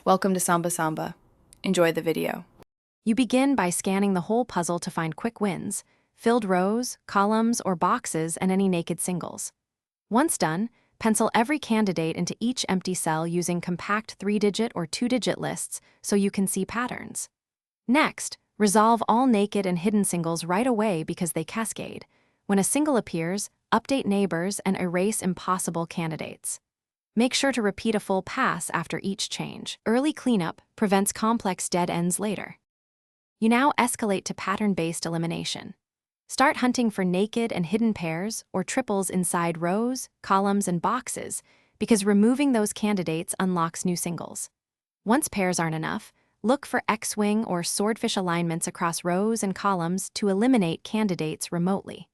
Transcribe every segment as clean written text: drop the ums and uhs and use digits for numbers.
Welcome to Samba Samba. Enjoy the video. You begin by scanning the whole puzzle to find quick wins, filled rows, columns, or boxes, and any naked singles. Once done, pencil every candidate into each empty cell using compact 3-digit or 2-digit lists so you can see patterns. Next, resolve all naked and hidden singles right away because they cascade. When a single appears, update neighbors and erase impossible candidates. Make sure to repeat a full pass after each change. Early cleanup prevents complex dead ends later. You now escalate to pattern-based elimination. Start hunting for naked and hidden pairs or triples inside rows, columns, and boxes because removing those candidates unlocks new singles. Once pairs aren't enough, look for X-wing or swordfish alignments across rows and columns to eliminate candidates remotely.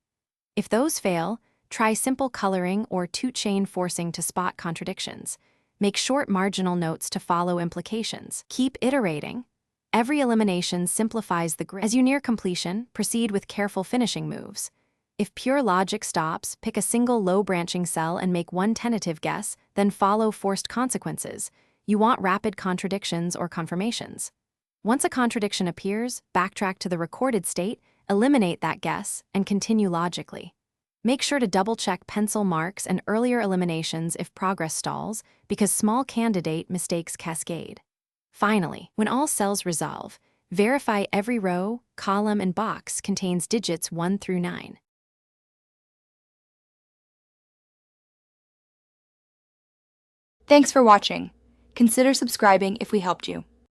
If those fail, try simple coloring or two-chain forcing to spot contradictions. Make short marginal notes to follow implications. Keep iterating. Every elimination simplifies the grid. As you near completion, proceed with careful finishing moves. If pure logic stops, pick a single low-branching cell and make one tentative guess, then follow forced consequences. You want rapid contradictions or confirmations. Once a contradiction appears, backtrack to the recorded state, eliminate that guess, and continue logically. Make sure to double-check pencil marks and earlier eliminations if progress stalls, because small candidate mistakes cascade. Finally, when all cells resolve, verify every row, column, and box contains digits 1 through 9. Thanks for watching. Consider subscribing if we helped you.